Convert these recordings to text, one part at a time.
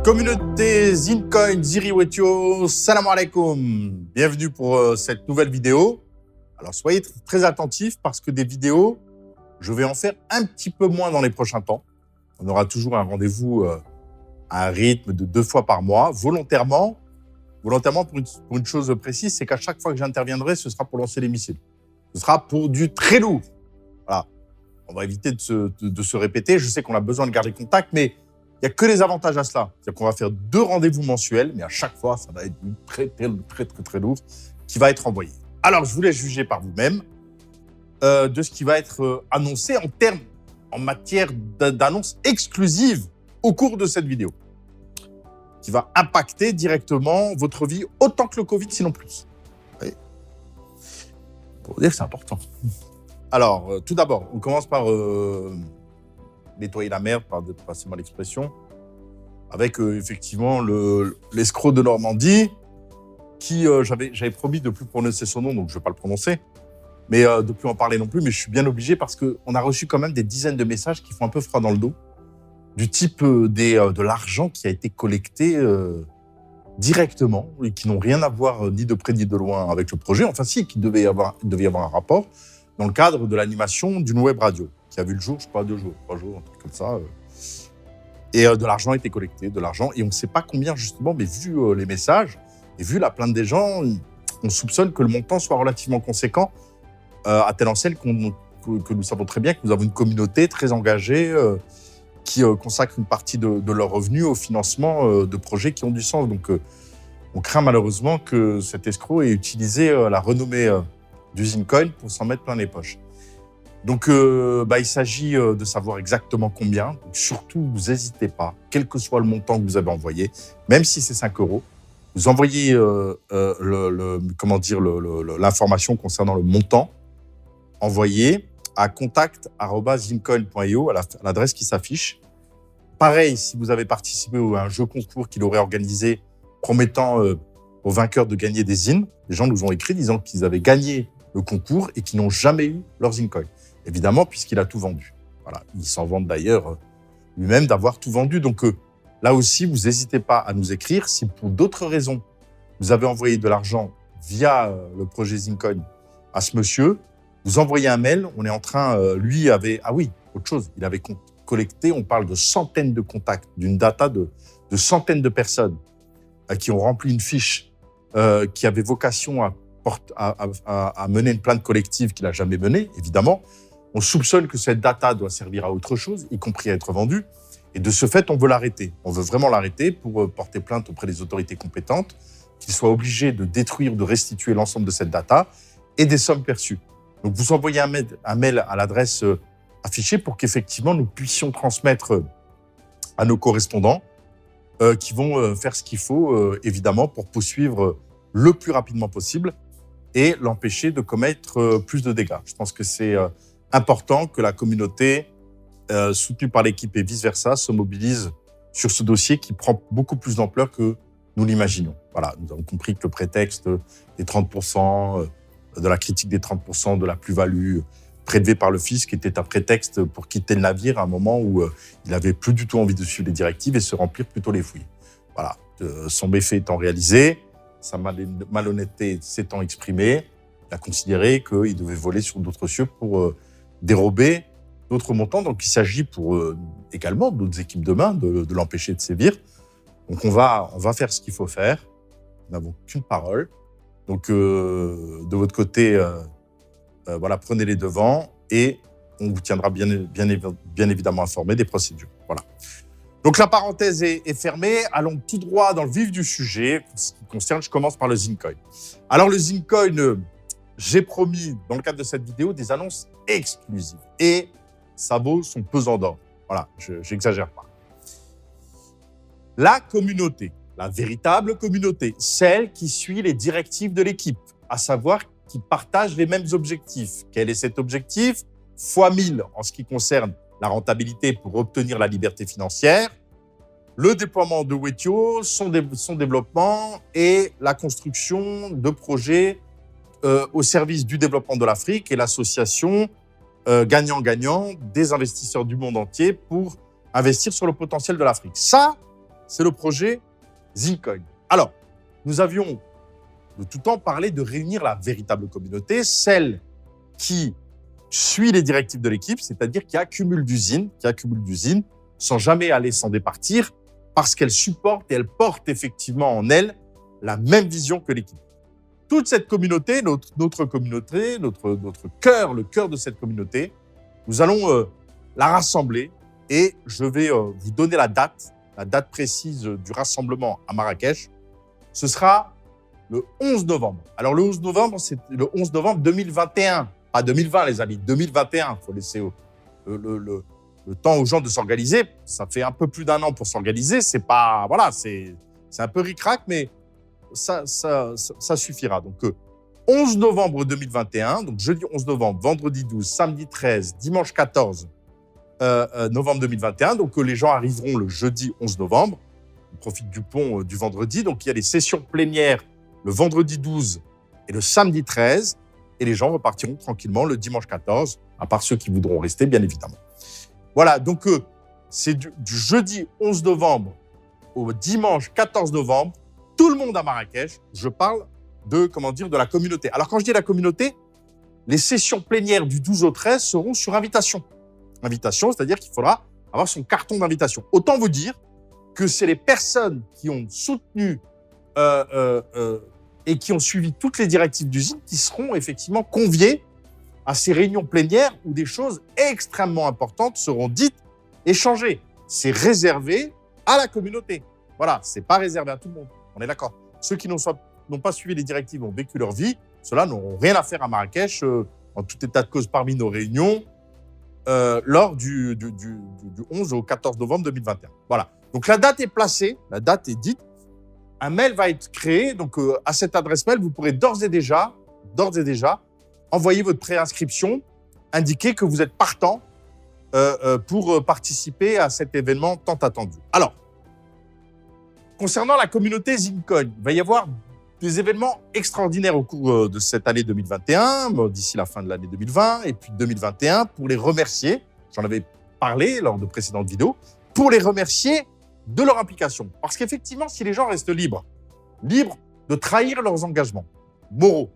Communauté Zincoin Ziriwetio, salam alaikum. Bienvenue pour cette nouvelle vidéo. Alors soyez très attentifs parce que des vidéos, je vais en faire un petit peu moins dans les prochains temps. On aura toujours un rendez-vous à un rythme de 2 fois par mois, volontairement pour une chose précise, c'est qu'à chaque fois que j'interviendrai, ce sera pour lancer les missiles. Ce sera pour du très lourd. Voilà. On va éviter de se répéter. Je sais qu'on a besoin de garder contact, mais il n'y a que les avantages à cela. C'est-à-dire qu'on va faire 2 rendez-vous mensuels, mais à chaque fois, ça va être du très lourd qui va être envoyé. Alors, je vous laisse juger par vous-même de ce qui va être annoncé en matière d'annonces exclusives au cours de cette vidéo, qui va impacter directement votre vie autant que le Covid, sinon plus. Oui. Pour dire que c'est important. Alors, tout d'abord, on commence par nettoyer la merde, passez-moi l'expression, avec effectivement l'escroc de Normandie, qui j'avais promis de ne plus prononcer son nom, donc je ne vais pas le prononcer, mais de ne plus en parler non plus, mais je suis bien obligé parce qu'on a reçu quand même des dizaines de messages qui font un peu froid dans le dos, du type de l'argent qui a été collecté directement et qui n'ont rien à voir ni de près ni de loin avec le projet. Enfin si, il devait y avoir un rapport dans le cadre de l'animation d'une web radio qui a vu le jour, je sais pas, 2 jours, 3 jours, un truc comme ça. Et de l'argent a été collecté, et on ne sait pas combien justement, mais vu les messages et vu la plainte des gens, on soupçonne que le montant soit relativement conséquent à telle enseigne que nous savons très bien que nous avons une communauté très engagée qui consacre une partie de leurs revenus au financement de projets qui ont du sens. Donc, on craint malheureusement que cet escroc ait utilisé la renommée du Zincoin pour s'en mettre plein les poches. Donc, il s'agit de savoir exactement combien. Donc, surtout, vous n'hésitez pas, quel que soit le montant que vous avez envoyé, même si c'est 5 €, vous envoyez l'information concernant le montant envoyé à contact@zincoin.io, à l'adresse qui s'affiche. Pareil, si vous avez participé à un jeu concours qu'il aurait organisé promettant aux vainqueurs de gagner des zins, les gens nous ont écrit disant qu'ils avaient gagné le concours et qu'ils n'ont jamais eu leur Zincoin. Évidemment, puisqu'il a tout vendu. Voilà. Il s'en vante d'ailleurs lui-même d'avoir tout vendu. Donc là aussi, vous n'hésitez pas à nous écrire. Si pour d'autres raisons, vous avez envoyé de l'argent via le projet Zincoin à ce monsieur, vous envoyez un mail. On est en train, autre chose. Il avait collecté, on parle de centaines de contacts, d'une data de centaines de personnes qui ont rempli une fiche qui avait vocation à mener une plainte collective qu'il n'a jamais menée, évidemment. On soupçonne que cette data doit servir à autre chose, y compris à être vendue. Et de ce fait, on veut l'arrêter. On veut vraiment l'arrêter pour porter plainte auprès des autorités compétentes, qu'ils soient obligés de détruire, de restituer l'ensemble de cette data et des sommes perçues. Donc, vous envoyez un mail à l'adresse affichée pour qu'effectivement, nous puissions transmettre à nos correspondants qui vont faire ce qu'il faut, évidemment, pour poursuivre le plus rapidement possible et l'empêcher de commettre plus de dégâts. Je pense que c'est important que la communauté, soutenue par l'équipe et vice-versa, se mobilise sur ce dossier qui prend beaucoup plus d'ampleur que nous l'imaginions. Voilà, nous avons compris que le prétexte des 30%, de la critique des 30% de la plus-value prélevée par le fisc était un prétexte pour quitter le navire à un moment où il n'avait plus du tout envie de suivre les directives et se remplir plutôt les fouilles. Voilà, son méfait étant réalisé, sa malhonnêteté s'étant exprimée, il a considéré qu'il devait voler sur d'autres cieux pour dérober d'autres montants. Donc, il s'agit pour également d'autres équipes de main de l'empêcher de sévir. Donc, on va faire ce qu'il faut faire. Nous n'avons qu'une parole. Donc, de votre côté, prenez les devants et on vous tiendra bien évidemment informé des procédures. Voilà. Donc, la parenthèse est fermée. Allons tout droit dans le vif du sujet. Ce qui concerne, je commence par le Zincoin. Alors, le Zincoin, j'ai promis, dans le cadre de cette vidéo, des annonces exclusives. Et ça vaut son pesant d'or. Voilà, je n'exagère pas. La communauté, la véritable communauté, celle qui suit les directives de l'équipe, à savoir qui partage les mêmes objectifs. Quel est cet objectif ? Fois 1000 en ce qui concerne la rentabilité pour obtenir la liberté financière, le déploiement de Wetio, son développement et la construction de projets au service du développement de l'Afrique et l'association gagnant-gagnant des investisseurs du monde entier pour investir sur le potentiel de l'Afrique. Ça, c'est le projet Zincoin. Alors, nous avions de tout temps parlé de réunir la véritable communauté, celle qui suit les directives de l'équipe, c'est-à-dire qui accumule d'usines, sans jamais aller s'en départir, parce qu'elle supporte et elle porte effectivement en elle la même vision que l'équipe. Toute cette communauté, notre communauté, notre cœur, le cœur de cette communauté, nous allons la rassembler et je vais vous donner la date précise du rassemblement à Marrakech. Ce sera le 11 novembre. Alors, le 11 novembre, c'est le 11 novembre 2021. Pas 2020, les amis, 2021. Il faut laisser le temps aux gens de s'organiser. Ça fait un peu plus d'un an pour s'organiser. C'est pas, voilà, c'est un peu ric-rac, mais ça suffira. Donc, 11 novembre 2021, donc jeudi 11 novembre, vendredi 12, samedi 13, dimanche 14 novembre 2021. Donc, les gens arriveront le jeudi 11 novembre. On profite du pont du vendredi. Donc, il y a les sessions plénières le vendredi 12 et le samedi 13. Et les gens repartiront tranquillement le dimanche 14, à part ceux qui voudront rester, bien évidemment. Voilà, donc c'est du jeudi 11 novembre au dimanche 14 novembre, tout le monde à Marrakech. Je parle de la communauté. Alors, quand je dis la communauté, les sessions plénières du 12 au 13 seront sur invitation. Invitation, c'est-à-dire qu'il faudra avoir son carton d'invitation. Autant vous dire que c'est les personnes qui ont soutenu et qui ont suivi toutes les directives d'usine qui seront effectivement conviés à ces réunions plénières où des choses extrêmement importantes seront dites, échangées. C'est réservé à la communauté. Voilà, c'est pas réservé à tout le monde. On est d'accord. Ceux qui n'ont pas suivi les directives, ont vécu leur vie, ceux-là n'auront rien à faire à Marrakech, en tout état de cause parmi nos réunions, lors du 11 au 14 novembre 2021. Voilà. Donc, la date est placée, la date est dite. Un mail va être créé. Donc, à cette adresse mail, vous pourrez d'ores et déjà, envoyer votre préinscription, indiquer que vous êtes partant pour participer à cet événement tant attendu. Alors, concernant la communauté Zincoin, il va y avoir des événements extraordinaires au cours de cette année 2021, d'ici la fin de l'année 2020, et puis 2021, pour les remercier, j'en avais parlé lors de précédentes vidéos, pour les remercier de leur implication. Parce qu'effectivement, si les gens restent libres de trahir leurs engagements moraux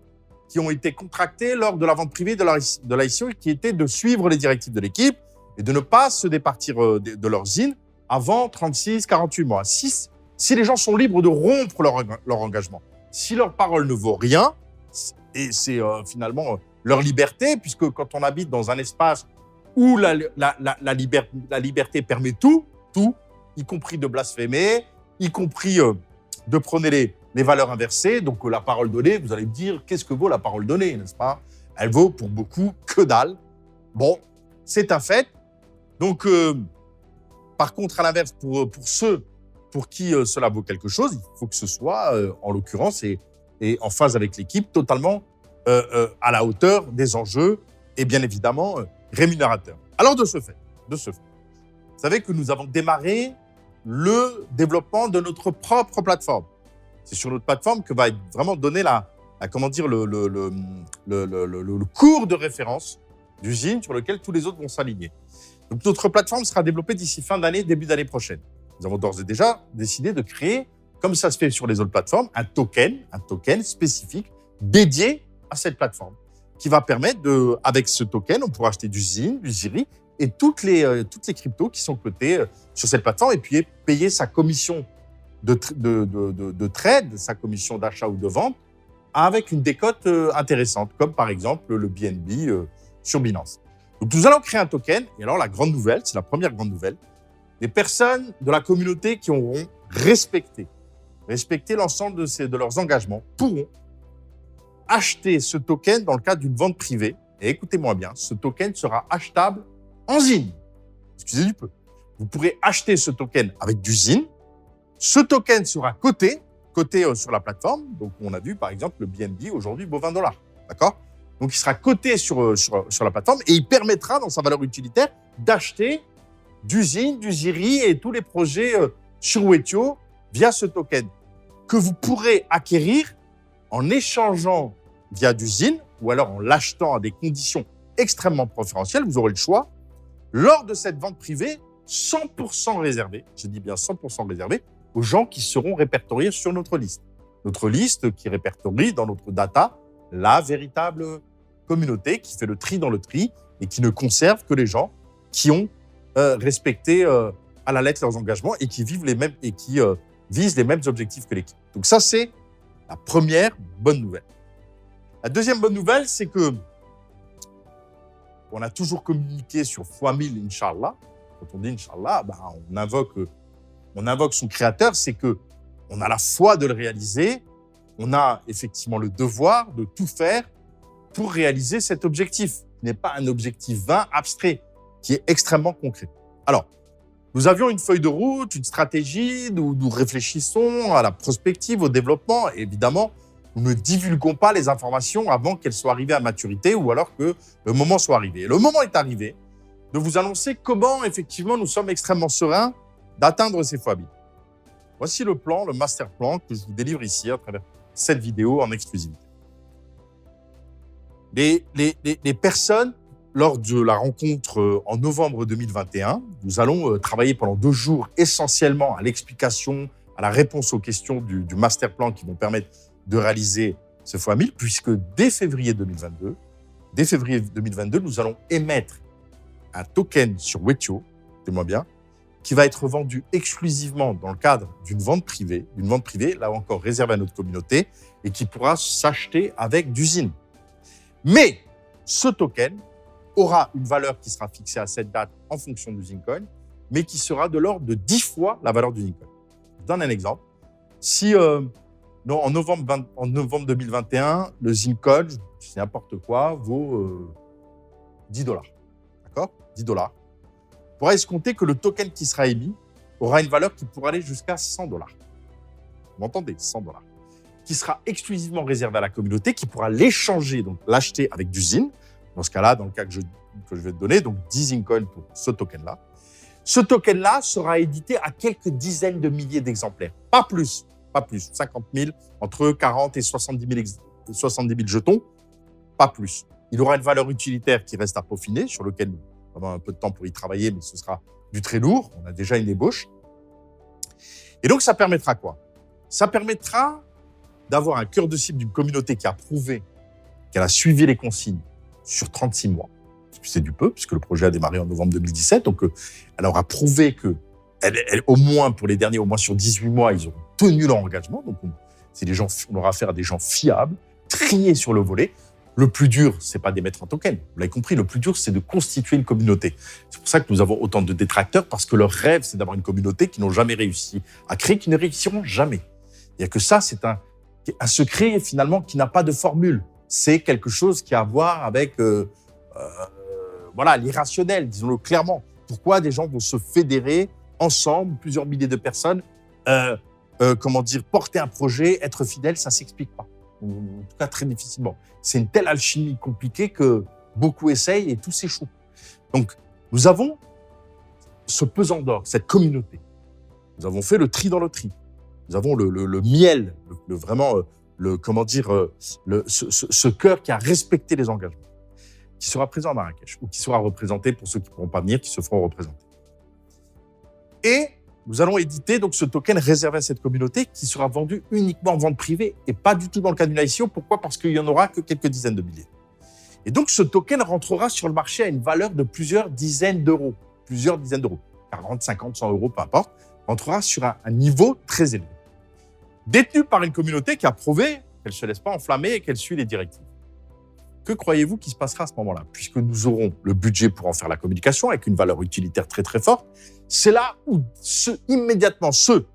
qui ont été contractés lors de la vente privée de la ICO, qui était de suivre les directives de l'équipe et de ne pas se départir de leurs zines avant 36-48 mois. Si les gens sont libres de rompre leur engagement, si leur parole ne vaut rien, et c'est finalement leur liberté, puisque quand on habite dans un espace où la liberté permet tout, y compris de blasphémer, y compris de prôner les valeurs inversées. Donc, la parole donnée, vous allez me dire, qu'est-ce que vaut la parole donnée, n'est-ce pas? Elle vaut pour beaucoup que dalle. Bon, c'est un fait. Donc, par contre, à l'inverse, pour ceux pour qui cela vaut quelque chose, il faut que ce soit, en l'occurrence, et en phase avec l'équipe, totalement à la hauteur des enjeux et bien évidemment rémunérateur. Alors, de ce fait, vous savez que nous avons démarré le développement de notre propre plateforme. C'est sur notre plateforme que va être vraiment donné le cours de référence d'usine sur lequel tous les autres vont s'aligner. Donc, notre plateforme sera développée d'ici fin d'année, début d'année prochaine. Nous avons d'ores et déjà décidé de créer, comme ça se fait sur les autres plateformes, un token spécifique dédié à cette plateforme qui va permettre avec ce token, on pourra acheter du ZIN, du ZIRI et toutes les cryptos qui sont cotées sur cette plateforme et puis payer sa commission de trade, sa commission d'achat ou de vente avec une décote intéressante, comme par exemple le BNB sur Binance. Donc, nous allons créer un token. Et alors, la grande nouvelle, c'est la première grande nouvelle, les personnes de la communauté qui auront respecté l'ensemble de leurs engagements pourront acheter ce token dans le cadre d'une vente privée. Et écoutez-moi bien, ce token sera achetable en ZIN. Excusez du peu. Vous pourrez acheter ce token avec du ZIN. Ce token sera coté sur la plateforme. Donc, on a vu, par exemple, le BNB aujourd'hui vaut $20. D'accord? Donc, il sera coté sur la plateforme et il permettra, dans sa valeur utilitaire, d'acheter du ZIN, du ZIRI et tous les projets sur Wetio via ce token que vous pourrez acquérir en échangeant via du ZIN ou alors en l'achetant à des conditions extrêmement préférentielles. Vous aurez le choix. Lors de cette vente privée, 100% réservée, je dis bien 100% réservée, aux gens qui seront répertoriés sur notre liste. Notre liste qui répertorie dans notre data la véritable communauté, qui fait le tri dans le tri et qui ne conserve que les gens qui ont respecté à la lettre leurs engagements et qui vivent les mêmes et qui visent les mêmes objectifs que l'équipe. Donc ça, c'est la première bonne nouvelle. La deuxième bonne nouvelle, c'est que on a toujours communiqué sur x1000, Inch'Allah. Quand on dit Inch'Allah, on invoque son créateur, c'est que on a la foi de le réaliser, on a effectivement le devoir de tout faire pour réaliser cet objectif, qui n'est pas un objectif vain, abstrait, qui est extrêmement concret. Alors, nous avions une feuille de route, une stratégie, nous réfléchissons à la prospective, au développement. Et évidemment, nous ne divulguons pas les informations avant qu'elles soient arrivées à maturité ou alors que le moment soit arrivé. Et le moment est arrivé de vous annoncer comment, effectivement, nous sommes extrêmement sereins d'atteindre ces x1000. Voici le plan, le master plan que je vous délivre ici à travers cette vidéo en exclusivité. Les personnes, lors de la rencontre en novembre 2021, nous allons travailler pendant 2 jours essentiellement à l'explication, à la réponse aux questions du master plan qui vont permettre de réaliser ce x1000, puisque dès février 2022, nous allons émettre un token sur Wetio, écoutez-moi bien, qui va être vendu exclusivement dans le cadre d'une vente privée, là encore réservée à notre communauté, et qui pourra s'acheter avec du ZIN. Mais ce token aura une valeur qui sera fixée à cette date en fonction du ZINCoin, mais qui sera de l'ordre de 10 fois la valeur du ZINCoin. Je vous donne un exemple. Si en novembre 2021, le ZINCoin, c'est n'importe quoi, vaut $10. D'accord ? $10. On pourra escompter que le token qui sera émis aura une valeur qui pourra aller jusqu'à $100. Vous m'entendez ? $100. Qui sera exclusivement réservé à la communauté, qui pourra l'échanger, donc l'acheter avec du ZIN. Dans ce cas-là, dans le cas que je vais te donner, donc 10 ZINCoin pour ce token-là. Ce token-là sera édité à quelques dizaines de milliers d'exemplaires. Pas plus. 50 000, entre 40 et 70 000 jetons, pas plus. Il aura une valeur utilitaire qui reste à peaufiner, sur lequel nous avons un peu de temps pour y travailler, mais ce sera du très lourd. On a déjà une ébauche. Et donc, ça permettra quoi ? Ça permettra d'avoir un cœur de cible d'une communauté qui a prouvé qu'elle a suivi les consignes sur 36 mois. C'est du peu, puisque le projet a démarré en novembre 2017. Donc, elle aura prouvé que, au moins pour les derniers, au moins sur 18 mois, ils auront tenu leur engagement. Donc, on aura affaire à des gens fiables, triés sur le volet. Le plus dur, c'est pas d'émettre un token. Vous l'avez compris, le plus dur, c'est de constituer une communauté. C'est pour ça que nous avons autant de détracteurs, parce que leur rêve, c'est d'avoir une communauté qu'ils n'ont jamais réussi à créer, qui ne réussiront jamais. Il n'y a que ça, c'est un secret, finalement, qui n'a pas de formule. C'est quelque chose qui a à voir avec l'irrationnel, disons-le clairement. Pourquoi des gens vont se fédérer ensemble, plusieurs milliers de personnes, porter un projet, être fidèles, ça ne s'explique pas. En tout cas, très difficilement. C'est une telle alchimie compliquée que beaucoup essayent et tous échouent. Donc, nous avons ce pesant d'or, cette communauté. Nous avons fait le tri dans le tri. Nous avons le miel, ce cœur qui a respecté les engagements, qui sera présent à Marrakech ou qui sera représenté pour ceux qui ne pourront pas venir, qui se feront représenter. Et nous allons éditer donc ce token réservé à cette communauté qui sera vendu uniquement en vente privée et pas du tout dans le cadre d'une ICO. Pourquoi ? Parce qu'il n'y en aura que quelques dizaines de milliers. Et donc, ce token rentrera sur le marché à une valeur de plusieurs dizaines d'euros. 40, 50, 100 euros, peu importe. Rentrera sur un niveau très élevé. Détenu par une communauté qui a prouvé qu'elle ne se laisse pas enflammer et qu'elle suit les directives. Que croyez-vous qui se passera à ce moment-là ? Puisque nous aurons le budget pour en faire la communication avec une valeur utilitaire très très forte, c'est là où immédiatement ceux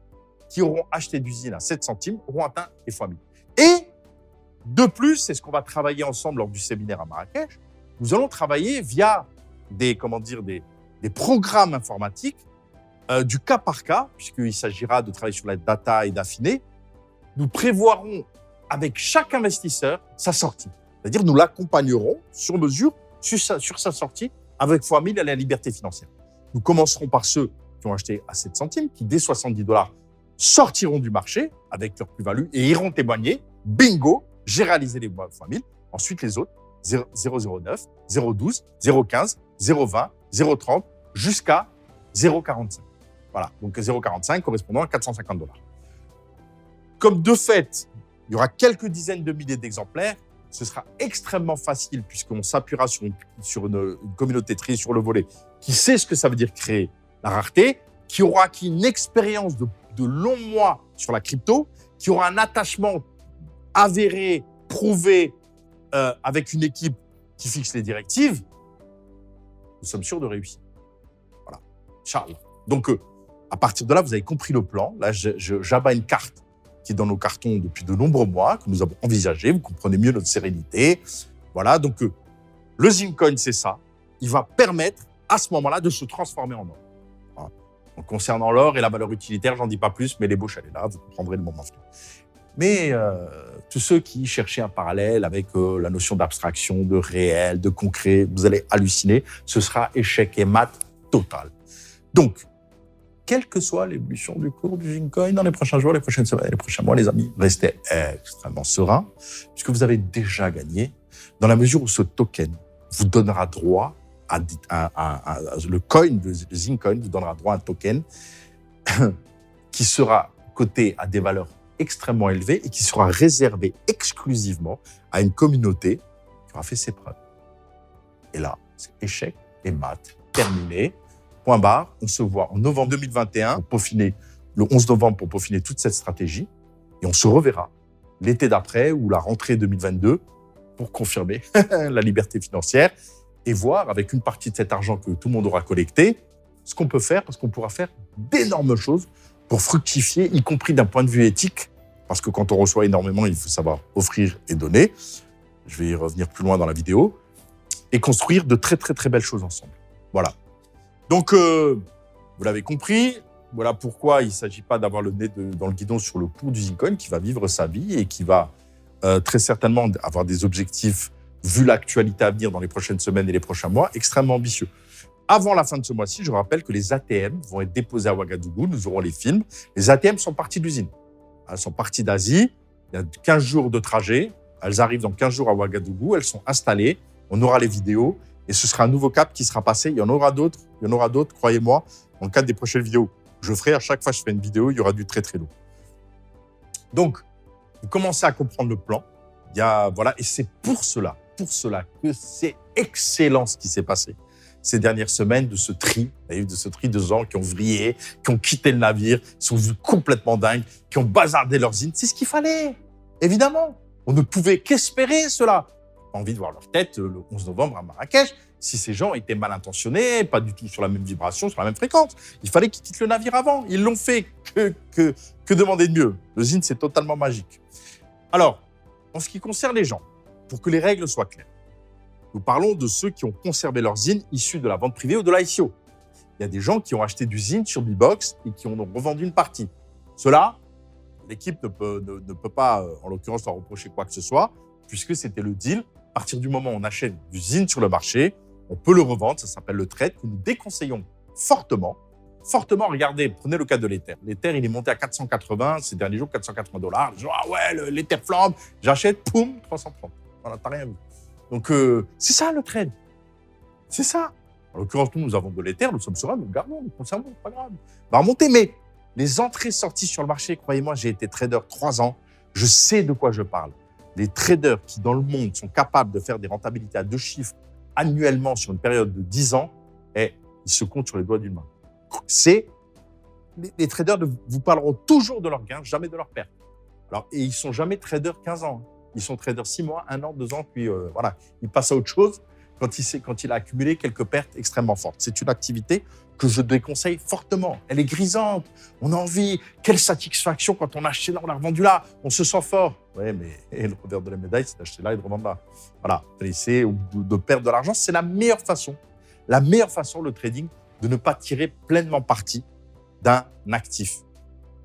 qui auront acheté du ZIN à 7 centimes auront atteint les x1000. Et de plus, c'est ce qu'on va travailler ensemble lors du séminaire à Marrakech, nous allons travailler via des programmes informatiques du cas par cas, puisqu'il s'agira de travailler sur la data et d'affiner. Nous prévoirons avec chaque investisseur sa sortie. C'est-à-dire nous l'accompagnerons sur mesure sur sa sortie avec x1000 à la liberté financière. Nous commencerons par ceux qui ont acheté à 7 centimes, qui dès $70 sortiront du marché avec leur plus-value et iront témoigner. Bingo, j'ai réalisé les x1000. Ensuite, les autres, 0,09, 0,12, 0,15, 0,20, 0,30 jusqu'à 0,45. Voilà, donc 0,45 correspondant à 450 $. Comme de fait, il y aura quelques dizaines de milliers d'exemplaires, ce sera extrêmement facile puisqu'on s'appuiera sur une communauté triée sur le volet qui sait ce que ça veut dire créer la rareté, qui aura acquis une expérience de longs mois sur la crypto, qui aura un attachement avéré, prouvé, avec une équipe qui fixe les directives. Nous sommes sûrs de réussir. Voilà. Charles. Donc, à partir de là, vous avez compris le plan. Là, j'abats une carte qui est dans nos cartons depuis de nombreux mois, que nous avons envisagé. Vous comprenez mieux notre sérénité. Voilà. Donc, le Zimcoin, c'est ça. Il va permettre, à ce moment-là, de se transformer en or. Voilà. Donc, concernant l'or et la valeur utilitaire, j'en dis pas plus, mais l'ébauche, elle est là. Vous comprendrez le moment venu. Mais tous ceux qui cherchaient un parallèle avec la notion d'abstraction, de réel, de concret, vous allez halluciner. Ce sera échec et mat total. Donc, quelle que soit l'évolution du cours du Zimcoin dans les prochains jours, les prochaines semaines, les prochains mois, les amis, restez extrêmement sereins, puisque vous avez déjà gagné, dans la mesure où ce token vous donnera droit le coin de Zimcoin vous donnera droit à un token qui sera coté à des valeurs extrêmement élevées et qui sera réservé exclusivement à une communauté qui aura fait ses preuves. Et là, c'est échec et mat, terminé. Point barre, on se voit en novembre 2021 pour peaufiner, le 11 novembre pour peaufiner toute cette stratégie. Et on se reverra l'été d'après ou la rentrée 2022 pour confirmer la liberté financière et voir avec une partie de cet argent que tout le monde aura collecté, ce qu'on peut faire, parce qu'on pourra faire d'énormes choses pour fructifier, y compris d'un point de vue éthique, parce que quand on reçoit énormément, il faut savoir offrir et donner. Je vais y revenir plus loin dans la vidéo. Et construire de très, très, très belles choses ensemble. Voilà. Donc, vous l'avez compris, voilà pourquoi il ne s'agit pas d'avoir le nez dans le guidon sur le cours du Zimcoin qui va vivre sa vie et qui va très certainement avoir des objectifs, vu l'actualité à venir dans les prochaines semaines et les prochains mois, extrêmement ambitieux. Avant la fin de ce mois-ci, je rappelle que les ATM vont être déposés à Ouagadougou, nous aurons les films. Les ATM sont partis de l'usine. Elles sont parties d'Asie, il y a 15 jours de trajet, elles arrivent dans 15 jours à Ouagadougou, elles sont installées, on aura les vidéos. Et ce sera un nouveau cap qui sera passé. Il y en aura d'autres, croyez-moi, dans le cadre des prochaines vidéos. Je ferai, à chaque fois que je fais une vidéo, il y aura du très, très lourd. Donc, vous commencez à comprendre le plan. Voilà, et c'est pour cela que c'est excellent ce qui s'est passé ces dernières semaines de ce tri de gens qui ont vrillé, qui ont quitté le navire, qui sont venus complètement dingues, qui ont bazardé leurs îles. C'est ce qu'il fallait, évidemment. On ne pouvait qu'espérer cela. Envie de voir leur tête le 11 novembre à Marrakech, si ces gens étaient mal intentionnés, pas du tout sur la même vibration, sur la même fréquence. Il fallait qu'ils quittent le navire avant. Ils l'ont fait. Que demander de mieux? Le ZIN, c'est totalement magique. Alors, en ce qui concerne les gens, pour que les règles soient claires, nous parlons de ceux qui ont conservé leur ZIN issus de la vente privée ou de l'ICO. Il y a des gens qui ont acheté du ZIN sur Bbox et qui en ont revendu une partie. Cela, l'équipe ne peut pas, en l'occurrence, leur reprocher quoi que ce soit, puisque c'était le deal. À partir du moment où on achète du ZIN sur le marché, on peut le revendre, ça s'appelle le trade, que nous déconseillons fortement. Fortement, regardez, prenez le cas de l'Ether. L'Ether, il est monté à 480, ces derniers jours, 480 $. Je dis, ah ouais, l'Ether flambe, j'achète, poum, 330. Voilà, t'as rien vu. Donc, c'est ça le trade. C'est ça. En l'occurrence, nous avons de l'Ether, nous sommes sereins, nous le gardons, nous le conservons, pas grave. Va remonter, mais les entrées-sorties sur le marché, croyez-moi, j'ai été trader 3 ans, je sais de quoi je parle. Les traders qui, dans le monde, sont capables de faire des rentabilités à 2 chiffres annuellement sur une période de 10 ans, ils se comptent sur les doigts d'une main. Les traders vous parleront toujours de leurs gains, jamais de leurs pertes. Alors, et ils ne sont jamais traders 15 ans. Ils sont traders 6 mois, 1 an, 2 ans, puis voilà. Ils passent à autre chose quand il a accumulé quelques pertes extrêmement fortes. C'est une activité que je déconseille fortement. Elle est grisante. On a envie. Quelle satisfaction quand on a acheté là, on l'a revendu là. On se sent fort. Oui, mais le revers de la médaille, c'est d'acheter là et de revendre là. Voilà. Laisser ou de perdre de l'argent, c'est la meilleure façon. La meilleure façon, le trading, de ne pas tirer pleinement parti d'un actif.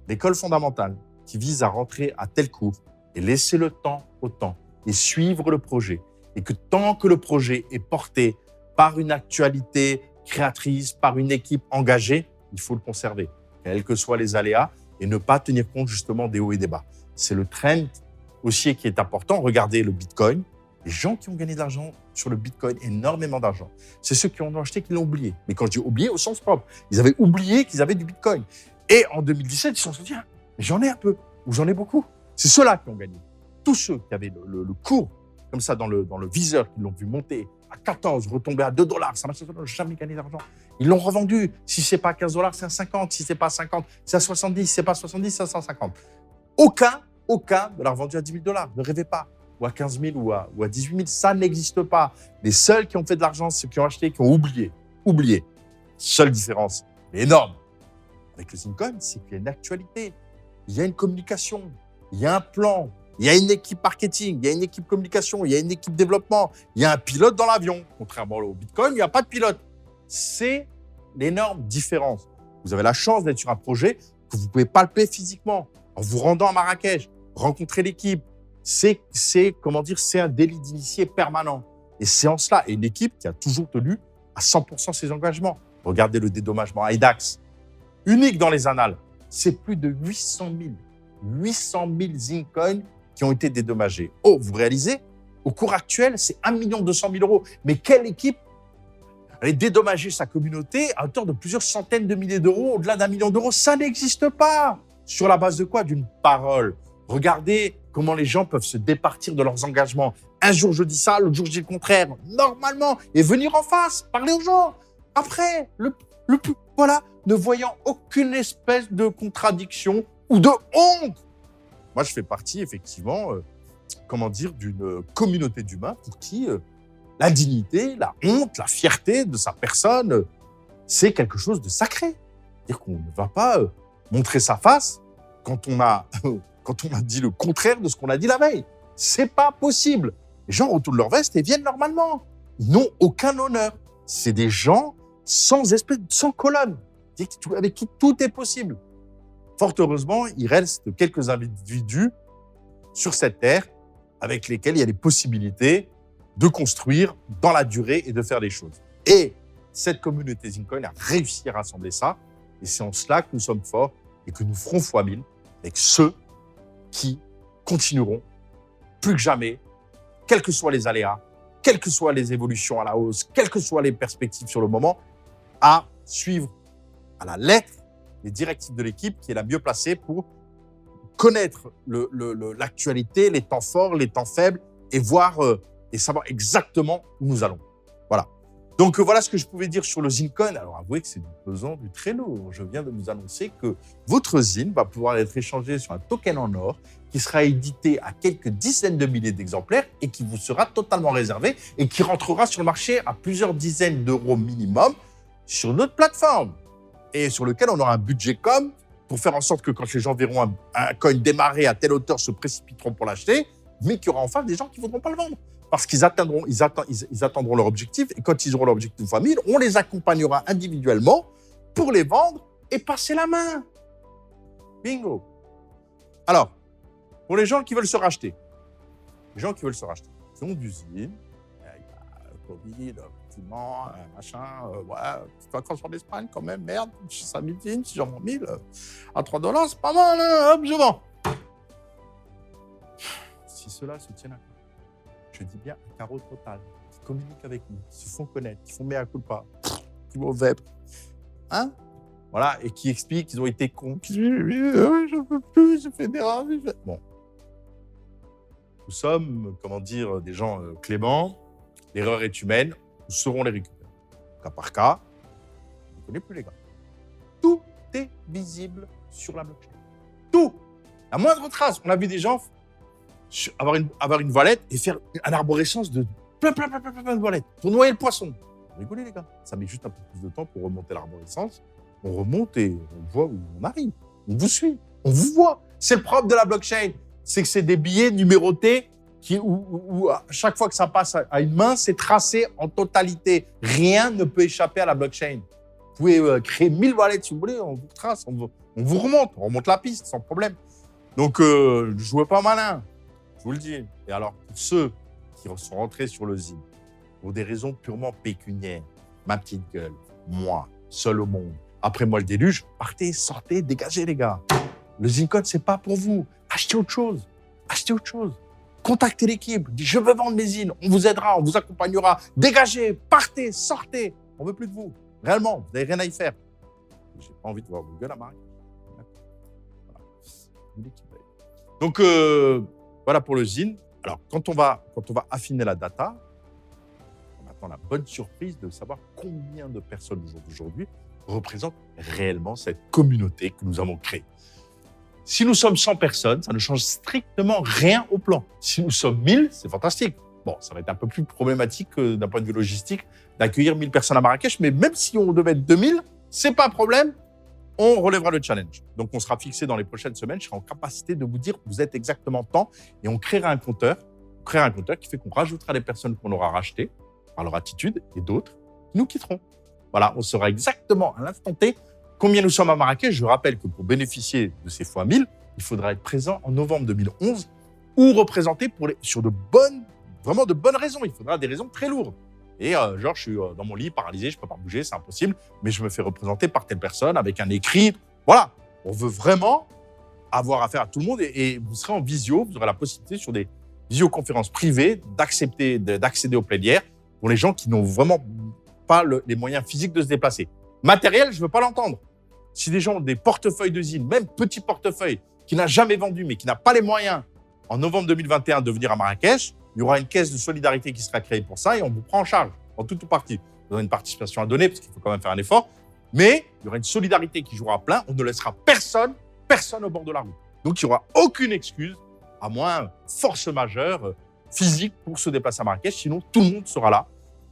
L'école fondamentale qui vise à rentrer à tel cours et laisser le temps au temps et suivre le projet. Et que tant que le projet est porté par une actualité créatrice, par une équipe engagée, il faut le conserver, quels que soient les aléas, et ne pas tenir compte justement des hauts et des bas. C'est le trend haussier qui est important. Regardez le Bitcoin. Les gens qui ont gagné de l'argent sur le Bitcoin, énormément d'argent, c'est ceux qui en ont acheté qui l'ont oublié. Mais quand je dis oublié, au sens propre, ils avaient oublié qu'ils avaient du Bitcoin. Et en 2017, ils se sont dit, ah, mais j'en ai un peu, ou j'en ai beaucoup. C'est ceux-là qui ont gagné. Tous ceux qui avaient le cours, comme ça, dans le viseur, qui l'ont vu monter à 14, retomber à 2 $, ça n'a jamais gagné d'argent. Ils l'ont revendu. Si ce n'est pas à 15 $, c'est à 50. Si ce n'est pas à 50, c'est à 70. Si ce n'est pas à 70, c'est à 150. Aucun ne l'a revendu à 10 000 $. Ne rêvez pas. Ou à 15 000 ou à 18 000, ça n'existe pas. Les seuls qui ont fait de l'argent, c'est ceux qui ont acheté, qui ont oublié. Oublié. Seule différence, mais énorme. Avec le Zincoin, c'est qu'il y a une actualité. Il y a une communication. Il y a un plan. Il y a une équipe marketing. Il y a une équipe communication. Il y a une équipe développement. Il y a un pilote dans l'avion. Contrairement au Bitcoin, il n'y a pas de pilote. C'est l'énorme différence. Vous avez la chance d'être sur un projet que vous pouvez palper physiquement. En vous rendant à Marrakech, rencontrer l'équipe, c'est un délit d'initié permanent. Et c'est en cela, et une équipe qui a toujours tenu à 100% ses engagements. Regardez le dédommagement IDAX, unique dans les annales. C'est plus de 800 000 Zincoin qui ont été dédommagés. Oh, vous réalisez, au cours actuel, c'est 1 200 000 €. Mais quelle équipe allait dédommager sa communauté à hauteur de plusieurs centaines de milliers d'euros, au-delà d'1 million d'euros? Ça n'existe pas. Sur la base de quoi? D'une parole. Regardez comment les gens peuvent se départir de leurs engagements. Un jour, je dis ça, l'autre jour, je dis le contraire. Normalement. Et venir en face, parler aux gens. Après, voilà, ne voyant aucune espèce de contradiction ou de honte. Moi, je fais partie, effectivement, d'une communauté d'humains pour qui la dignité, la honte, la fierté de sa personne, c'est quelque chose de sacré. C'est-à-dire qu'on ne va pas montrer sa face quand on a dit le contraire de ce qu'on a dit la veille. C'est pas possible. Les gens retournent leur veste et viennent normalement. Ils n'ont aucun honneur. C'est des gens sans colonne, avec qui tout est possible. Fort heureusement, il reste quelques individus sur cette terre avec lesquels il y a des possibilités de construire dans la durée et de faire des choses. Et cette communauté Zincoin a réussi à rassembler ça. Et c'est en cela que nous sommes forts et que nous ferons fois 1000 avec ceux qui continueront plus que jamais, quels que soient les aléas, quelles que soient les évolutions à la hausse, quelles que soient les perspectives sur le moment, à suivre à la lettre les directives de l'équipe qui est la mieux placée pour connaître l'actualité, les temps forts, les temps faibles et voir et savoir exactement où nous allons. Voilà. Donc, voilà ce que je pouvais dire sur le Zincoin. Alors, avouez que c'est du pesant, du très lourd. Je viens de vous annoncer que votre Zin va pouvoir être échangé sur un token en or qui sera édité à quelques dizaines de milliers d'exemplaires et qui vous sera totalement réservé et qui rentrera sur le marché à plusieurs dizaines d'euros minimum sur notre plateforme et sur lequel on aura un budget com pour faire en sorte que quand les gens verront un coin démarrer à telle hauteur, se précipiteront pour l'acheter, mais qu'il y aura en face des gens qui ne voudront pas le vendre. Parce qu'ils attendront leur objectif et quand ils auront leur objectif de famille, on les accompagnera individuellement pour les vendre et passer la main. Bingo. Alors, pour les gens qui veulent se racheter, qui ont du Zin, il y a le Covid, effectivement, machin, ouais, petites vacances en Espagne quand même, merde, ça m'utile, si j'en vends 1000 à 3 $, c'est pas mal, hein, hop, je vends. Si ceux-là se tiennent à compte, je dis bien un carreau total, qui communiquent avec nous, qui se font connaître, qui font mea culpa, qui vont vêpres, hein? Voilà, et qui expliquent qu'ils ont été cons, qui disent je peux plus, j'ai fait des erreurs. Bon. Nous sommes, des gens cléments, l'erreur est humaine, nous saurons les récupérer. Cas par cas, on ne connaît plus les gars. Tout est visible sur la blockchain. Tout. La moindre trace. On a vu des gens avoir une voilette et faire une arborescence de plein de voilettes pour noyer le poisson. Vous rigolez, les gars. Ça met juste un peu plus de temps pour remonter l'arborescence. On remonte et on voit où on arrive. On vous suit. On vous voit. C'est le propre de la blockchain. C'est que c'est des billets numérotés où à chaque fois que ça passe à une main, c'est tracé en totalité. Rien ne peut échapper à la blockchain. Vous pouvez créer 1000 wallets si vous voulez, on vous trace, on vous remonte la piste sans problème. Donc, ne jouez pas malin, je vous le dis. Et alors, pour ceux qui sont rentrés sur le Zin, pour des raisons purement pécuniaires, ma petite gueule, moi, seul au monde, après moi le déluge, partez, sortez, dégagez les gars. Le Zincoin, c'est pas pour vous. Achetez autre chose. Contactez l'équipe, dites je veux vendre mes zines, on vous aidera, on vous accompagnera. Dégagez, partez, sortez. On veut plus de vous. Réellement, vous n'avez rien à y faire. J'ai pas envie de voir Google à Marrakech. Voilà. Donc, voilà pour le zine. Alors, quand on va affiner la data, on attend la bonne surprise de savoir combien de personnes aujourd'hui représentent réellement cette communauté que nous avons créée. Si nous sommes 100 personnes, ça ne change strictement rien au plan. Si nous sommes 1000, c'est fantastique. Bon, ça va être un peu plus problématique d'un point de vue logistique d'accueillir 1000 personnes à Marrakech, mais même si on devait être 2000, c'est pas un problème, on relèvera le challenge. Donc, on sera fixé dans les prochaines semaines, je serai en capacité de vous dire vous êtes exactement tant et on créera un compteur. Qui fait qu'on rajoutera les personnes qu'on aura rachetées par leur attitude et d'autres qui nous quitteront. Voilà, on saura exactement à l'instant T combien nous sommes à Marrakech. Je rappelle que pour bénéficier de ces fois 1000, il faudra être présent en novembre 2011 ou représenté sur de bonnes raisons. Il faudra des raisons très lourdes. Et genre, je suis dans mon lit, paralysé, je ne peux pas bouger, c'est impossible, mais je me fais représenter par telle personne avec un écrit. Voilà, on veut vraiment avoir affaire à tout le monde et vous serez en visio, vous aurez la possibilité sur des visioconférences privées d'accéder aux plénières pour les gens qui n'ont vraiment pas les moyens physiques de se déplacer. Matériel, je ne veux pas l'entendre. Si des gens ont des portefeuilles de zine, même petits portefeuilles, qui n'a jamais vendu, mais qui n'a pas les moyens, en novembre 2021, de venir à Marrakech, il y aura une caisse de solidarité qui sera créée pour ça et on vous prend en charge, en toute ou partie. Vous aurez une participation à donner, parce qu'il faut quand même faire un effort, mais il y aura une solidarité qui jouera à plein. On ne laissera personne au bord de la route. Donc, il n'y aura aucune excuse, à moins force majeure physique pour se déplacer à Marrakech. Sinon, tout le monde sera là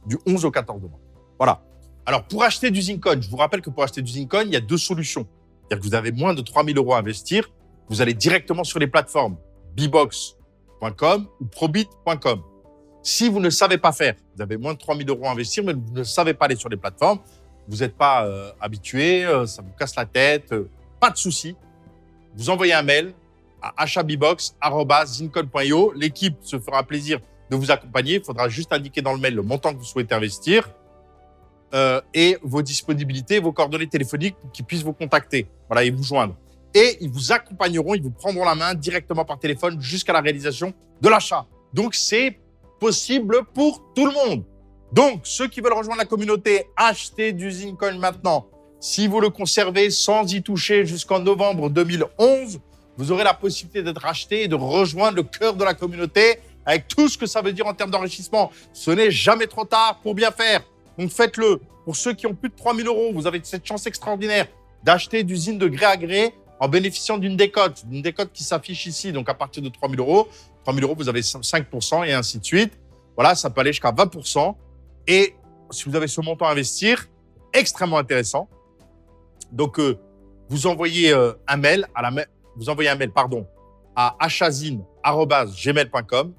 du 11 au 14 novembre. Voilà. Alors, pour acheter du Zincoin, je vous rappelle que pour acheter du Zincoin, il y a deux solutions. C'est-à-dire que vous avez moins de 3 000 € à investir. Vous allez directement sur les plateformes bbox.com ou probit.com. Si vous ne savez pas faire, vous avez moins de 3 000 € à investir, mais vous ne savez pas aller sur les plateformes, vous n'êtes pas habitué, ça vous casse la tête, pas de souci. Vous envoyez un mail à achatbbox@zincoin.io. L'équipe se fera plaisir de vous accompagner. Il faudra juste indiquer dans le mail le montant que vous souhaitez investir et vos disponibilités, vos coordonnées téléphoniques pour qu'ils puissent vous contacter, voilà, et vous joindre. Et ils vous accompagneront, ils vous prendront la main directement par téléphone jusqu'à la réalisation de l'achat. Donc, c'est possible pour tout le monde. Donc, ceux qui veulent rejoindre la communauté, achetez du Zincoin maintenant. Si vous le conservez sans y toucher jusqu'en novembre 2011, vous aurez la possibilité d'être racheté et de rejoindre le cœur de la communauté avec tout ce que ça veut dire en termes d'enrichissement. Ce n'est jamais trop tard pour bien faire. Donc, faites-le. Pour ceux qui ont plus de 3 000 €, vous avez cette chance extraordinaire d'acheter du Zine de gré à gré en bénéficiant d'une décote qui s'affiche ici. Donc, à partir de 3 000 €, 3 000 €, vous avez 5% et ainsi de suite. Voilà, ça peut aller jusqu'à 20%. Et si vous avez ce montant à investir, extrêmement intéressant. Donc, vous envoyez un mail à achazine@gmail.com.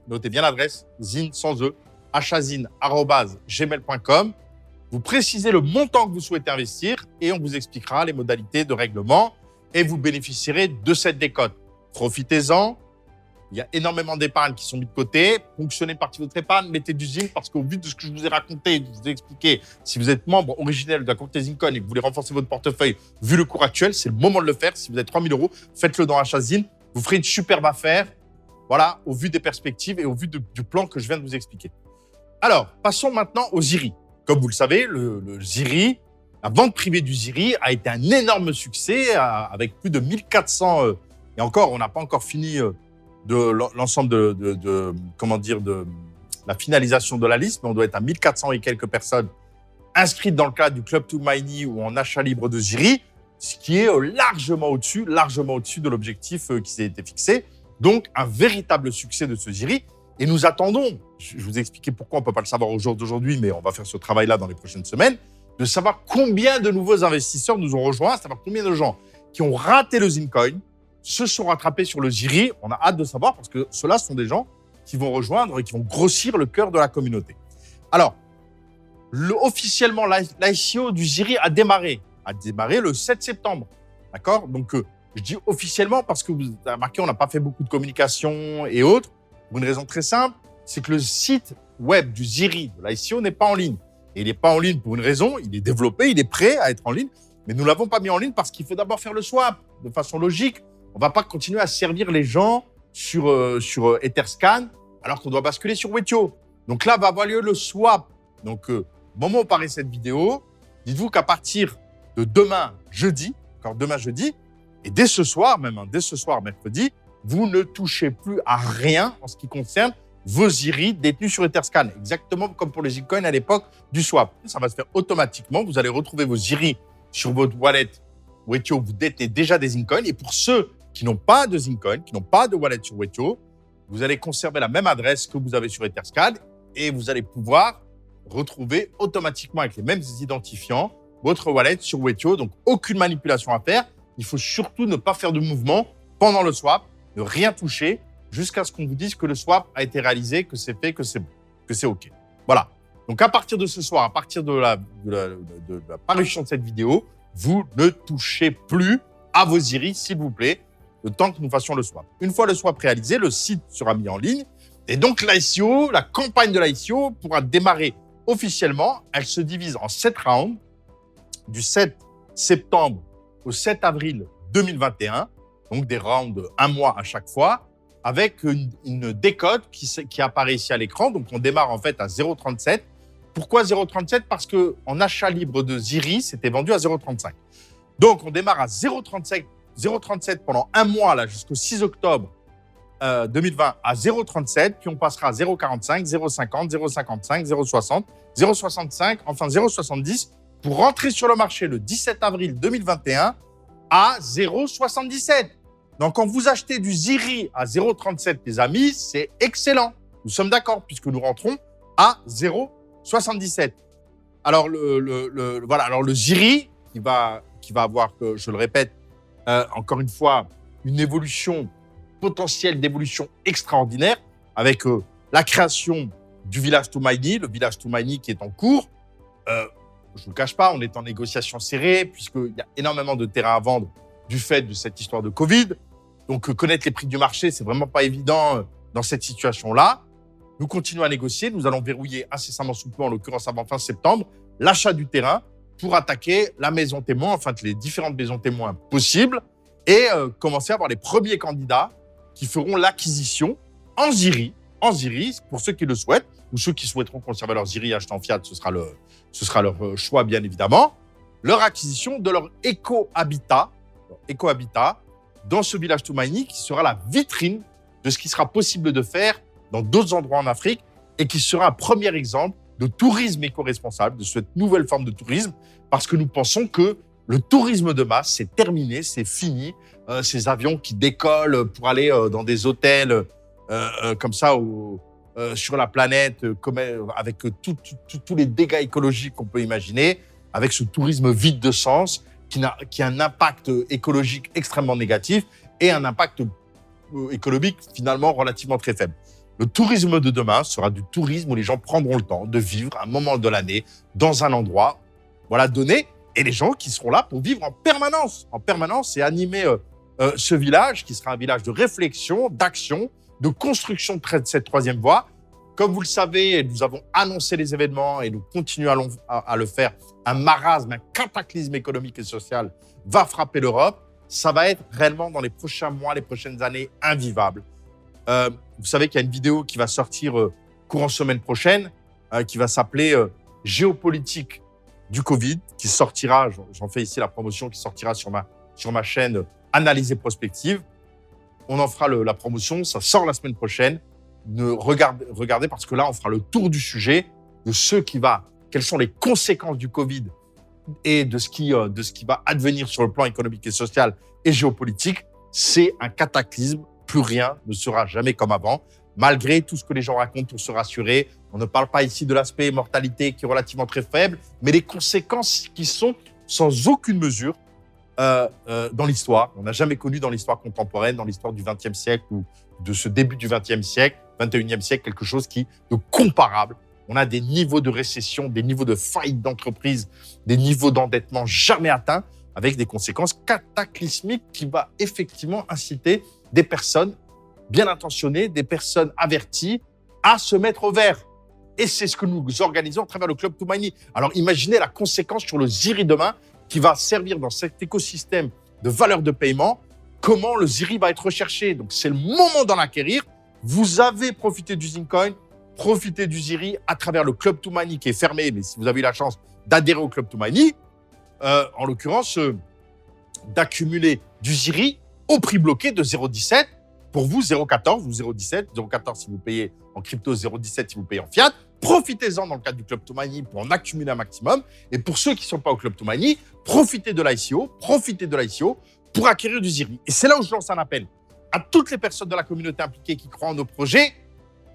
Notez bien l'adresse, zine sans e, achazine@gmail.com. Vous précisez le montant que vous souhaitez investir et on vous expliquera les modalités de règlement et vous bénéficierez de cette décote. Profitez-en. Il y a énormément d'épargne qui sont mis de côté. Ponctionnez une partie de votre épargne, mettez du Zine parce qu'au vu de ce que je vous ai raconté, je vous ai expliqué, si vous êtes membre originel de la communauté Zincoin et que vous voulez renforcer votre portefeuille, vu le cours actuel, c'est le moment de le faire. Si vous avez 3 000 €, faites-le dans Achat Zine. Vous ferez une superbe affaire, voilà, au vu des perspectives et au vu du plan que je viens de vous expliquer. Alors, passons maintenant au Ziri. Comme vous le savez, le Ziri, la vente privée du Ziri a été un énorme succès avec plus de 1400. Et encore, on n'a pas encore fini de l'ensemble de la finalisation de la liste, mais on doit être à 1400 et quelques personnes inscrites dans le cadre du Club to Miny ou en achat libre de Ziri, ce qui est largement au-dessus de l'objectif qui s'est été fixé. Donc, un véritable succès de ce Ziri. Et nous attendons, je vous ai expliqué pourquoi on ne peut pas le savoir au jour d'aujourd'hui, mais on va faire ce travail-là dans les prochaines semaines, de savoir combien de nouveaux investisseurs nous ont rejoints, savoir combien de gens qui ont raté le Zincoin se sont rattrapés sur le Ziri. On a hâte de savoir parce que ceux-là sont des gens qui vont rejoindre et qui vont grossir le cœur de la communauté. Alors, officiellement, l'ICO du Ziri a démarré le 7 septembre. D'accord ? Donc, je dis officiellement parce que vous avez remarqué, on n'a pas fait beaucoup de communication et autres. Pour une raison très simple, c'est que le site web du Ziri, de l'ICO, n'est pas en ligne. Et il n'est pas en ligne pour une raison, il est développé, il est prêt à être en ligne, mais nous ne l'avons pas mis en ligne parce qu'il faut d'abord faire le swap de façon logique. On ne va pas continuer à servir les gens sur Etherscan, alors qu'on doit basculer sur Wetio. Donc là, va avoir lieu le swap. Donc, au moment où paraît cette vidéo, dites-vous qu'à partir de demain, jeudi, et dès ce soir, mercredi, vous ne touchez plus à rien en ce qui concerne vos ZIRI détenus sur Etherscan. Exactement comme pour les Zipcoin à l'époque du swap. Ça va se faire automatiquement. Vous allez retrouver vos ZIRI sur votre wallet Wetio. Vous détenez déjà des Zipcoin. Et pour ceux qui n'ont pas de Zipcoin, qui n'ont pas de wallet sur Wetio, vous allez conserver la même adresse que vous avez sur Etherscan et vous allez pouvoir retrouver automatiquement avec les mêmes identifiants votre wallet sur Wetio. Donc, aucune manipulation à faire. Il faut surtout ne pas faire de mouvement pendant le swap, ne rien toucher jusqu'à ce qu'on vous dise que le swap a été réalisé, que c'est fait, que c'est bon, que c'est OK. Voilà. Donc, à partir de ce soir, à partir de la parution de cette vidéo, vous ne touchez plus à vos ZIRI, s'il vous plaît, le temps que nous fassions le swap. Une fois le swap réalisé, le site sera mis en ligne et donc l'ICO, la campagne de l'ICO pourra démarrer officiellement. Elle se divise en 7 rounds du 7 septembre au 7 avril 2021, donc des rounds de 1 mois à chaque fois, avec une décote qui apparaît ici à l'écran. Donc, on démarre en fait à 0,37. Pourquoi 0,37 ? Parce qu'en achat libre de ZIRI, c'était vendu à 0,35. Donc, on démarre à 0,37 pendant 1 mois là, jusqu'au 6 octobre 2020 à 0,37, puis on passera à 0,45, 0,50, 0,55, 0,60, 0,65, enfin 0,70 pour rentrer sur le marché le 17 avril 2021 à 0,77. Donc, quand vous achetez du ZIRI à 0,37, les amis, c'est excellent. Nous sommes d'accord puisque nous rentrons à 0,77. Alors, voilà. Alors, le ZIRI qui va avoir, je le répète, encore une fois, une évolution potentielle d'évolution extraordinaire avec la création du village Tumaini, le village Tumaini qui est en cours. Je ne vous cache pas, on est en négociation serrée puisqu'il y a énormément de terrain à vendre du fait de cette histoire de Covid. Donc, connaître les prix du marché, c'est vraiment pas évident dans cette situation-là. Nous continuons à négocier. Nous allons verrouiller incessamment sous peu, en l'occurrence avant fin septembre, l'achat du terrain pour attaquer la maison témoin, enfin les différentes maisons témoins possibles et commencer à avoir les premiers candidats qui feront l'acquisition en ZIRI, pour ceux qui le souhaitent, ou ceux qui souhaiteront conserver leur ZIRI acheté en fiat, ce sera leur choix, bien évidemment, leur acquisition de leur éco-habitat dans ce village Tumaini qui sera la vitrine de ce qui sera possible de faire dans d'autres endroits en Afrique et qui sera un premier exemple de tourisme éco-responsable, de cette nouvelle forme de tourisme, parce que nous pensons que le tourisme de masse, c'est terminé, c'est fini. Ces avions qui décollent pour aller dans des hôtels comme ça sur la planète, avec tous les dégâts écologiques qu'on peut imaginer, avec ce tourisme vide de sens qui a un impact écologique extrêmement négatif et un impact économique finalement relativement très faible. Le tourisme de demain sera du tourisme où les gens prendront le temps de vivre un moment de l'année dans un endroit donné, et les gens qui seront là pour vivre en permanence et animer ce village qui sera un village de réflexion, d'action, de construction de cette troisième voie. Comme vous le savez, nous avons annoncé les événements et nous continuons à le faire. Un marasme, un cataclysme économique et social va frapper l'Europe. Ça va être réellement dans les prochains mois, les prochaines années, invivable. Vous savez qu'il y a une vidéo qui va sortir courant semaine prochaine qui va s'appeler Géopolitique du Covid, qui sortira, j'en fais ici la promotion, qui sortira sur ma chaîne Analyse et Prospective. On en fera la promotion, ça sort la semaine prochaine. Regardez parce que là, on fera le tour du sujet de quelles sont les conséquences du Covid et de ce qui va advenir sur le plan économique et social et géopolitique. C'est un cataclysme. Plus rien ne sera jamais comme avant. Malgré tout ce que les gens racontent pour se rassurer, on ne parle pas ici de l'aspect mortalité qui est relativement très faible, mais les conséquences qui sont sans aucune mesure dans l'histoire. On n'a jamais connu dans l'histoire contemporaine, dans l'histoire du XXe siècle ou de ce début du XXe siècle, XXIe siècle, quelque chose de comparable. On a des niveaux de récession, des niveaux de faillite d'entreprise, des niveaux d'endettement jamais atteints, avec des conséquences cataclysmiques qui va effectivement inciter des personnes bien intentionnées, des personnes averties à se mettre au vert. Et c'est ce que nous organisons à travers le Club Tumaini. Alors imaginez la conséquence sur le ZIRI demain qui va servir dans cet écosystème de valeurs de paiement comment le ZIRI va être recherché. Donc, c'est le moment d'en acquérir. Vous avez profité du Zincoin, profitez du ZIRI à travers le Club to Money qui est fermé. Mais si vous avez eu la chance d'adhérer au Club to Money, en l'occurrence, d'accumuler du ZIRI au prix bloqué de 0,17. Pour vous, 0,14 ou 0,17. 0,14 si vous payez en crypto, 0,17 si vous payez en fiat. Profitez-en dans le cadre du Club to Money pour en accumuler un maximum. Et pour ceux qui ne sont pas au Club to Money, profitez de l'ICO pour acquérir du ZIRI. Et c'est là où je lance un appel à toutes les personnes de la communauté impliquées qui croient en nos projets.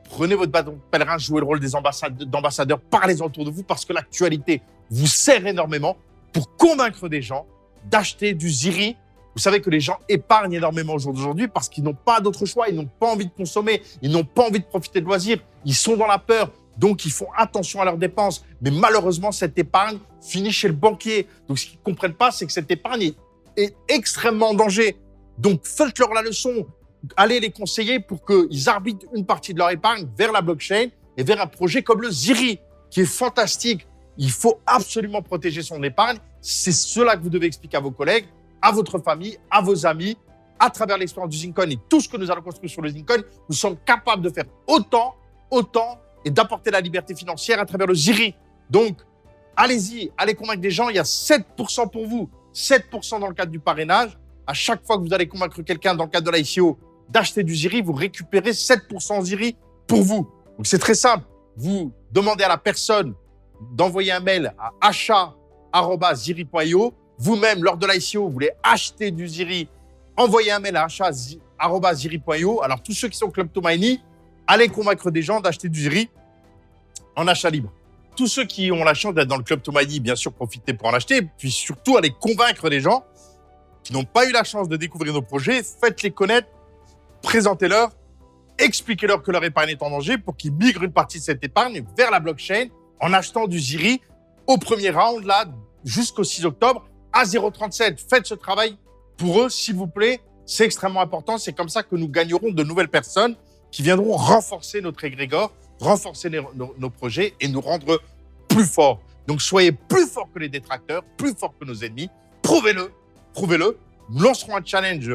Prenez votre bâton de pèlerin, jouez le rôle d'ambassadeur, parlez autour de vous parce que l'actualité vous sert énormément pour convaincre des gens d'acheter du ZIRI. Vous savez que les gens épargnent énormément au jour d'aujourd'hui parce qu'ils n'ont pas d'autre choix, ils n'ont pas envie de consommer, ils n'ont pas envie de profiter de loisirs, ils sont dans la peur, donc ils font attention à leurs dépenses. Mais malheureusement, cette épargne finit chez le banquier. Donc ce qu'ils ne comprennent pas, c'est que cette épargne est extrêmement en danger. Donc faites-leur la leçon, allez les conseiller pour qu'ils arbitrent une partie de leur épargne vers la blockchain et vers un projet comme le ZIRI, qui est fantastique. Il faut absolument protéger son épargne. C'est cela que vous devez expliquer à vos collègues, à votre famille, à vos amis, à travers l'expérience du Zincoin et tout ce que nous allons construire sur le Zincoin. Nous sommes capables de faire autant et d'apporter la liberté financière à travers le ZIRI. Donc, allez-y, allez convaincre des gens. Il y a 7% pour vous, 7% dans le cadre du parrainage. À chaque fois que vous allez convaincre quelqu'un dans le cadre de l'ICO d'acheter du ZIRI, vous récupérez 7% ZIRI pour vous. Donc, c'est très simple. Vous demandez à la personne d'envoyer un mail à achat@ziri.io. Vous-même, lors de l'ICO, vous voulez acheter du ZIRI, envoyez un mail à achat@ziri.io. Alors, tous ceux qui sont Club to Money, allez convaincre des gens d'acheter du ZIRI en achat libre. Tous ceux qui ont la chance d'être dans le Club to Money, bien sûr, profitez pour en acheter. Puis surtout, allez convaincre des gens qui n'ont pas eu la chance de découvrir nos projets. Faites-les connaître, présentez-leur, expliquez-leur que leur épargne est en danger pour qu'ils migrent une partie de cette épargne vers la blockchain en achetant du ZIRI au premier round, là, jusqu'au 6 octobre, à 0,37. Faites ce travail pour eux, s'il vous plaît. C'est extrêmement important. C'est comme ça que nous gagnerons de nouvelles personnes qui viendront renforcer notre égrégore, renforcer nos projets et nous rendre plus forts. Donc, soyez plus forts que les détracteurs, plus forts que nos ennemis. Prouvez-le. Nous lancerons un challenge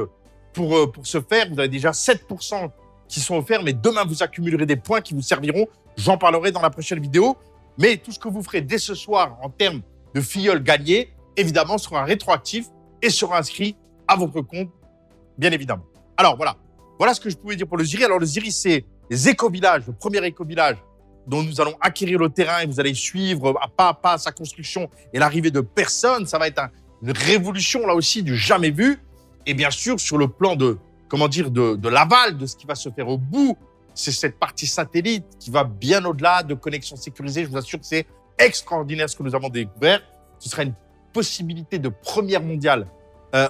pour ce faire. Vous avez déjà 7% qui sont offerts, mais demain, vous accumulerez des points qui vous serviront. J'en parlerai dans la prochaine vidéo. Mais tout ce que vous ferez dès ce soir en termes de filleuls gagnés, évidemment, sera rétroactif et sera inscrit à votre compte, bien évidemment. Alors, voilà ce que je pouvais dire pour le ZIRI. Alors, le ZIRI, c'est les éco-villages, le premier éco-village dont nous allons acquérir le terrain et vous allez suivre pas à pas sa construction et l'arrivée de personnes. Ça va être une révolution, là aussi, du jamais vu. Et bien sûr, sur le plan de l'aval, de ce qui va se faire au bout, c'est cette partie satellite qui va bien au-delà de connexions sécurisées. Je vous assure que c'est extraordinaire ce que nous avons découvert. Ce sera une possibilité de première mondiale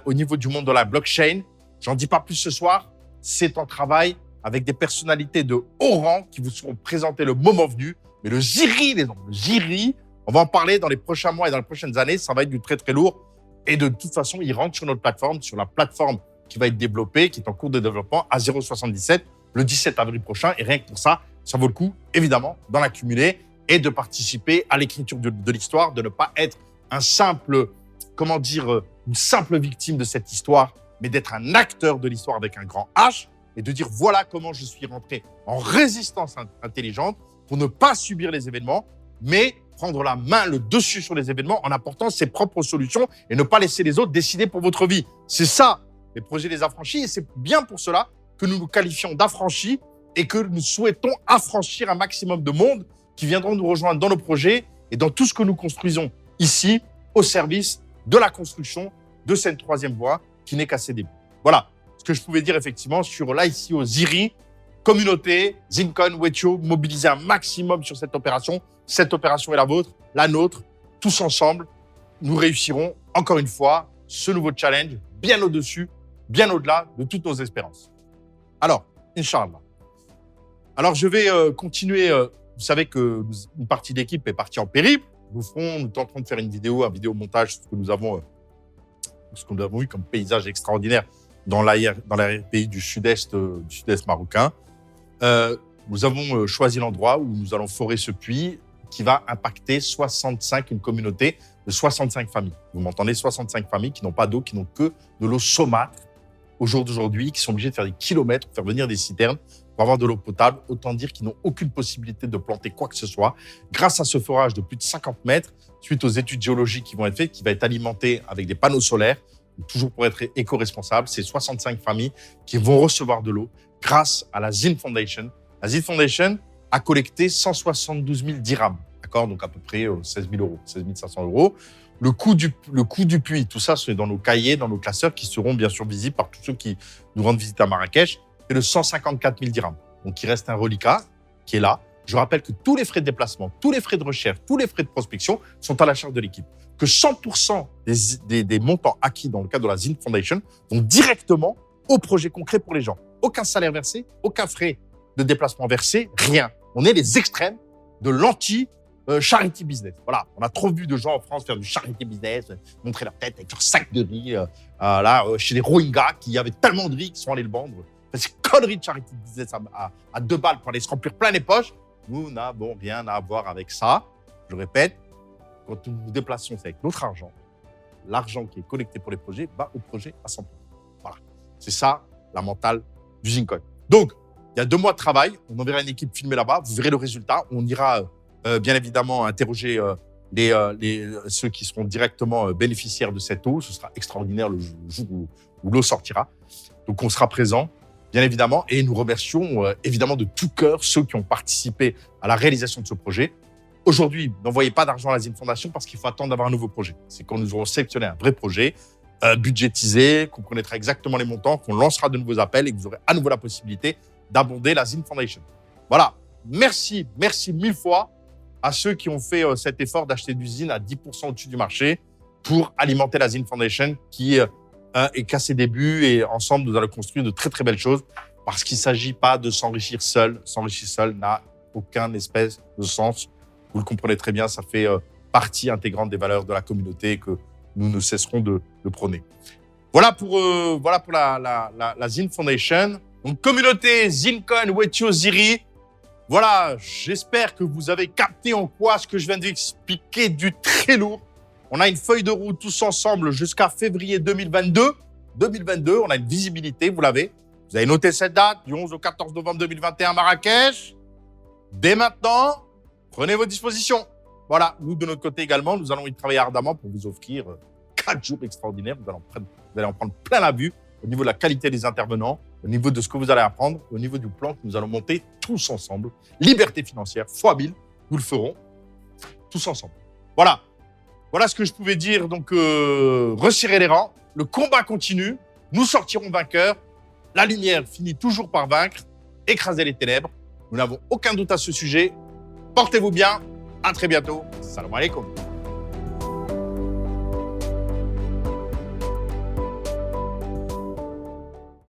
au niveau du monde de la blockchain. J'en dis pas plus ce soir. C'est en travail avec des personnalités de haut rang qui vous seront présentées le moment venu. Mais le ZIRI, les amis, le ZIRI, on va en parler dans les prochains mois et dans les prochaines années. Ça va être du très, très lourd. Et de toute façon, il rentre sur notre plateforme, sur la plateforme qui va être développée, qui est en cours de développement à 0,77 le 17 avril prochain. Et rien que pour ça, ça vaut le coup, évidemment, d'en accumuler et de participer à l'écriture de l'histoire, de ne pas être une simple victime de cette histoire, mais d'être un acteur de l'histoire avec un grand H et de dire voilà comment je suis rentré en résistance intelligente pour ne pas subir les événements, mais prendre la main, le dessus sur les événements en apportant ses propres solutions et ne pas laisser les autres décider pour votre vie. C'est ça, les projets des affranchis, et c'est bien pour cela que nous nous qualifions d'affranchis et que nous souhaitons affranchir un maximum de monde qui viendront nous rejoindre dans nos projets et dans tout ce que nous construisons ici au service de la construction de cette troisième voie qui n'est qu'à ses débuts. Voilà ce que je pouvais dire effectivement sur l'ICO ZIRI, communauté, Zincoin, Wetio, mobiliser un maximum sur cette opération. Cette opération est la vôtre, la nôtre, tous ensemble. Nous réussirons encore une fois ce nouveau challenge bien au-dessus, bien au-delà de toutes nos espérances. Alors, Inch'Allah. Alors, je vais continuer. Vous savez qu'une partie de l'équipe est partie en périple. Nous tenterons de faire un vidéo montage sur ce que nous avons eu comme paysage extraordinaire dans l'arrière-pays du sud-est marocain. Nous avons choisi l'endroit où nous allons forer ce puits qui va impacter une communauté de 65 familles. Vous m'entendez, 65 familles qui n'ont pas d'eau, qui n'ont que de l'eau saumâtre au jour d'aujourd'hui, qui sont obligés de faire des kilomètres pour faire venir des citernes pour avoir de l'eau potable. Autant dire qu'ils n'ont aucune possibilité de planter quoi que ce soit. Grâce à ce forage de plus de 50 mètres, suite aux études géologiques qui vont être faites, qui va être alimenté avec des panneaux solaires, toujours pour être éco-responsable, c'est 65 familles qui vont recevoir de l'eau grâce à la Zin Foundation. La Zin Foundation a collecté 172 000 dirhams, d'accord, donc à peu près 16 000 euros, 16 500 euros. Le coût du puits, tout ça, c'est dans nos cahiers, dans nos classeurs qui seront bien sûr visibles par tous ceux qui nous rendent visite à Marrakech. C'est de 154 000 dirhams. Donc, il reste un reliquat qui est là. Je rappelle que tous les frais de déplacement, tous les frais de recherche, tous les frais de prospection sont à la charge de l'équipe. Que 100% des montants acquis dans le cadre de la Zin Foundation vont directement au projet concret pour les gens. Aucun salaire versé, aucun frais de déplacement versé, rien. On est les extrêmes de l'anti-charity business. Voilà, on a trop vu de gens en France faire du charity business, montrer leur tête avec leur sac de riz, chez les Rohingyas qui avaient tellement de riz qu'ils sont allés le vendre. Ces conneries de charity business à 2 balles pour aller se remplir plein les poches. Nous n'avons rien à voir avec ça. Je répète, quand nous nous déplaçons, c'est avec notre argent. L'argent qui est collecté pour les projets va au projet à 100%. Voilà, c'est ça la mentale du Zincoin. Donc, il y a 2 mois de travail. On enverra une équipe filmée là-bas. Vous verrez le résultat. On ira bien évidemment interroger ceux qui seront directement bénéficiaires de cette eau. Ce sera extraordinaire le jour où l'eau sortira. Donc, on sera présent, bien évidemment. Et nous remercions évidemment de tout cœur ceux qui ont participé à la réalisation de ce projet. Aujourd'hui, n'envoyez pas d'argent à la Zin Foundation parce qu'il faut attendre d'avoir un nouveau projet. C'est quand nous aurons sélectionné un vrai projet, budgétisé, qu'on connaîtra exactement les montants, qu'on lancera de nouveaux appels et que vous aurez à nouveau la possibilité d'abonder la Zin Foundation. Voilà. Merci 1000 fois à ceux qui ont fait cet effort d'acheter du Zin à 10% au-dessus du marché pour alimenter la Zin Foundation qui est qu'à ses débuts et ensemble, nous allons construire de très, très belles choses parce qu'il ne s'agit pas de s'enrichir seul. S'enrichir seul n'a aucun espèce de sens. Vous le comprenez très bien, ça fait partie intégrante des valeurs de la communauté que nous ne cesserons de prôner. Voilà pour la Zin Foundation. Donc, communauté Zincoin Wetio Ziri. Voilà, j'espère que vous avez capté en quoi ce que je viens d'expliquer du très lourd. On a une feuille de route tous ensemble jusqu'à février 2022. 2022, on a une visibilité, vous l'avez. Vous avez noté cette date, du 11 au 14 novembre 2021 à Marrakech. Dès maintenant, prenez vos dispositions. Voilà, nous de notre côté également, nous allons y travailler ardemment pour vous offrir 4 jours extraordinaires. Vous allez en prendre plein la vue au niveau de la qualité des intervenants, au niveau de ce que vous allez apprendre, au niveau du plan que nous allons monter tous ensemble. Liberté financière, fois 1000, nous le ferons tous ensemble. Voilà ce que je pouvais dire. Donc, resserrez les rangs, le combat continue, nous sortirons vainqueurs, la lumière finit toujours par vaincre, écraser les ténèbres. Nous n'avons aucun doute à ce sujet. Portez-vous bien, à très bientôt. Salam alaikum.